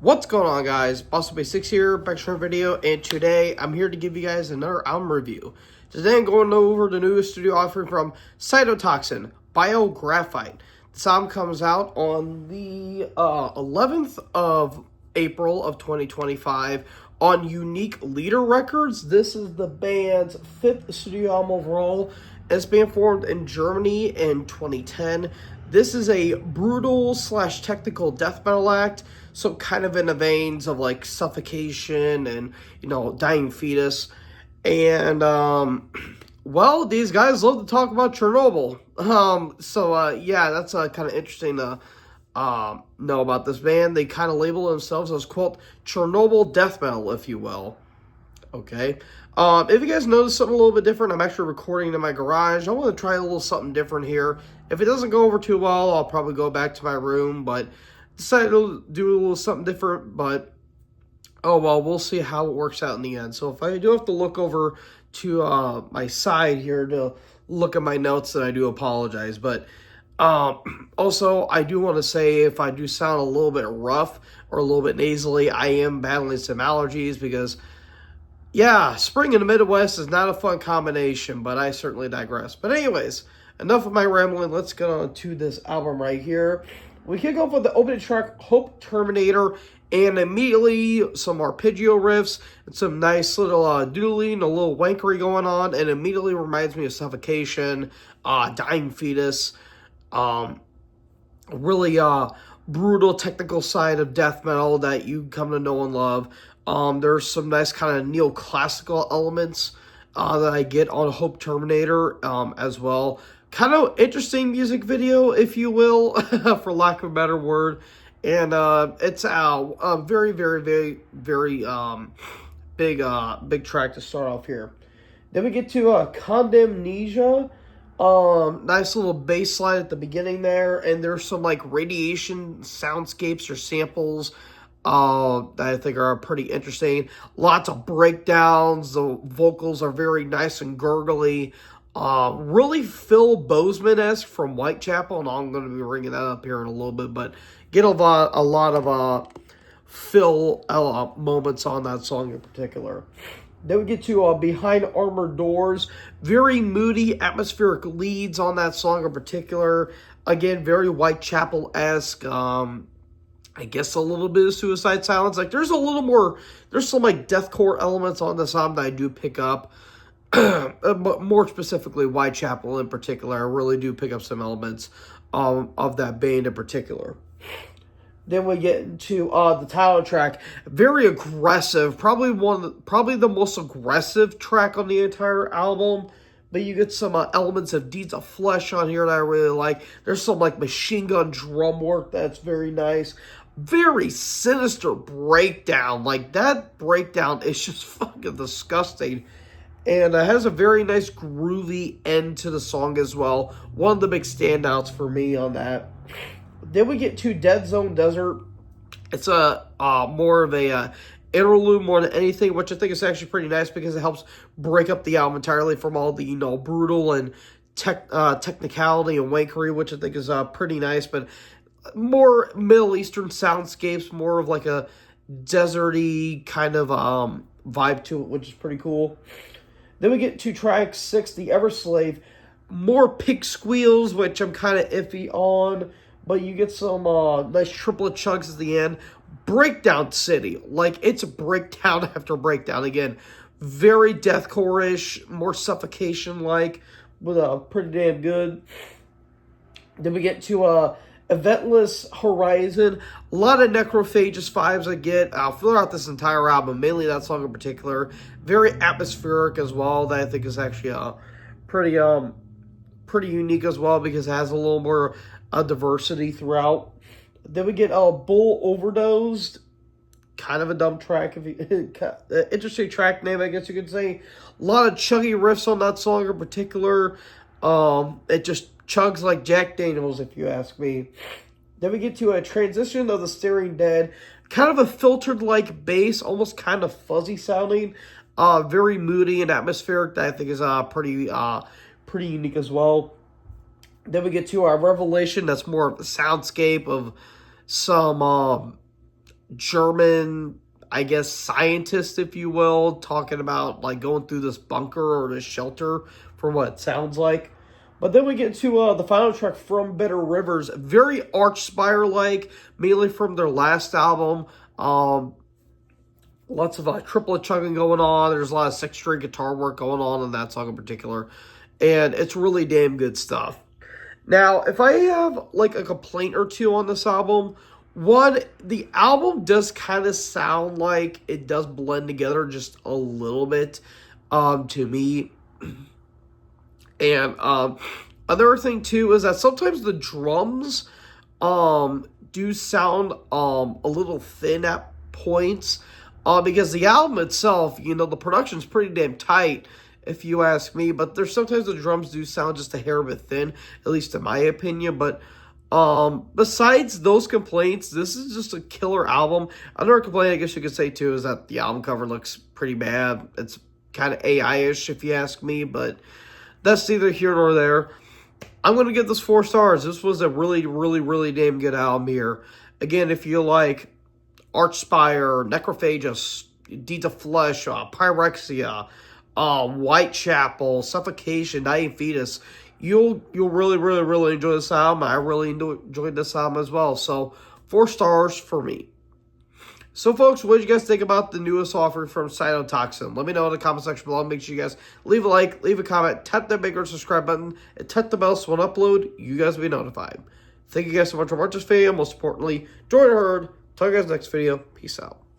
What's going on, guys? Boss6 here, back to another video, and today I'm here to give you guys another album review. Today I'm going over the newest studio offering from Cytotoxin, Biographyte. This album comes out on the 11th of April of 2025 on Unique Leader Records. This is the band's 5th studio album overall. It's been formed in Germany in 2010. This is a brutal / technical death metal act, so kind of in the veins of like Suffocation and, Dying Fetus. And, well, these guys love to talk about Chernobyl. Yeah, that's kind of interesting to know about this band. They kind of label themselves as, quote, Chernobyl death metal, if you will. Okay. If you guys notice something a little bit different, I'm actually recording in my garage. I want to try a little something different here. If it doesn't go over too well, I'll probably go back to my room, but decided to do a little something different, but oh well, we'll see how it works out in the end. So if I do have to look over to my side here to look at my notes, then I do apologize. But also, I do want to say if I do sound a little bit rough or a little bit nasally, I am battling some allergies because, yeah, spring in the Midwest is not a fun combination, but I certainly digress. But anyways, enough of my rambling. Let's get on to this album right here. We kick off with the opening track, Hope Terminator, and immediately some arpeggio riffs and some nice little doodling, a little wankery going on, and immediately reminds me of Suffocation, Dying Fetus, really brutal technical side of death metal that you come to know and love. There's some nice kind of neoclassical elements that I get on Hope Terminator as well. Kind of interesting music video, if you will, for lack of a better word. And it's a very, very, very, very big track to start off here. Then we get to Condemnesia. Nice little bass line at the beginning there. And there's some like radiation soundscapes or samples that I think are pretty interesting. Lots of breakdowns. The vocals are very nice and gurgly. Really Phil Bozeman-esque from Whitechapel, and I'm going to be bringing that up here in a little bit, but get a lot of Phil moments on that song in particular. Then we get to Behind Armored Doors. Very moody, atmospheric leads on that song in particular. Again, very Whitechapel-esque. I guess a little bit of Suicide Silence. Like, there's some like deathcore elements on this album that I do pick up. But more specifically, Whitechapel in particular, I really do pick up some elements of that band in particular. Then we get into the title track, very aggressive, probably the most aggressive track on the entire album. But you get some elements of Deeds of Flesh on here that I really like. There's some like machine gun drum work that's very nice. Very sinister breakdown. Like, that breakdown is just fucking disgusting. And it has a very nice groovy end to the song as well. One of the big standouts for me on that. Then we get to Dead Zone Desert. It's a more of a interlude more than anything, which I think is actually pretty nice because it helps break up the album entirely from all the brutal and technicality and wankery, which I think is pretty nice. But more Middle Eastern soundscapes, more of like a deserty kind of vibe to it, which is pretty cool. Then we get to track 6, The Everslave. More pig squeals, which I'm kind of iffy on. But you get some nice triplet chugs at the end. Breakdown City. Like, it's breakdown after breakdown. Again, very deathcore-ish, more Suffocation-like, but pretty damn good. Then we get to Eventless Horizon. A lot of Necrophagous vibes I get throughout this entire album, mainly that song in particular. Very atmospheric as well, that I think is actually pretty unique as well because it has a little more diversity throughout. Then we get Bull Overdosed. Kind of a dumb track, interesting track name, I guess you could say. A lot of chuggy riffs on that song in particular. It just chugs like Jack Daniels, if you ask me. Then we get to a Transition of the Staring Dead. Kind of a filtered-like bass, almost kind of fuzzy sounding. Very moody and atmospheric that I think is pretty unique as well. Then we get to our Revelation. That's more of a soundscape of some German, I guess, scientist, if you will, talking about like going through this bunker or this shelter from what it sounds like. But then we get to the final track, From Bitter Rivers, very Archspire-like, mainly from their last album. Lots of triplet chugging going on. There's a lot of six-string guitar work going on in that song in particular. And it's really damn good stuff. Now, if I have like a complaint or two on this album, one, the album does kind of sound like it does blend together just a little bit to me. And another thing too is that sometimes the drums do sound a little thin at points because the album itself, you know, the production's pretty damn tight if you ask me, but there's sometimes the drums do sound just a hair bit thin, at least in my opinion. But besides those complaints, this is just a killer album. Another complaint I guess you could say too is that the album cover looks pretty bad. It's kind of AI-ish if you ask me, but that's neither here nor there. I'm going to give this 4 stars. This was a really, really, really damn good album here. Again, if you like Archspire, Necrophagus, Deeds of Flesh, Pyrexia, Whitechapel, Suffocation, Dying Fetus, you'll really, really, really enjoy this album. I really enjoyed this album as well. So 4 stars for me. So, folks, what did you guys think about the newest offering from Cytotoxin? Let me know in the comment section below. Make sure you guys leave a like, leave a comment, tap that big red subscribe button, and tap the bell so when I upload, you guys will be notified. Thank you guys so much for watching this video. Most importantly, join the herd. Talk to you guys next video. Peace out.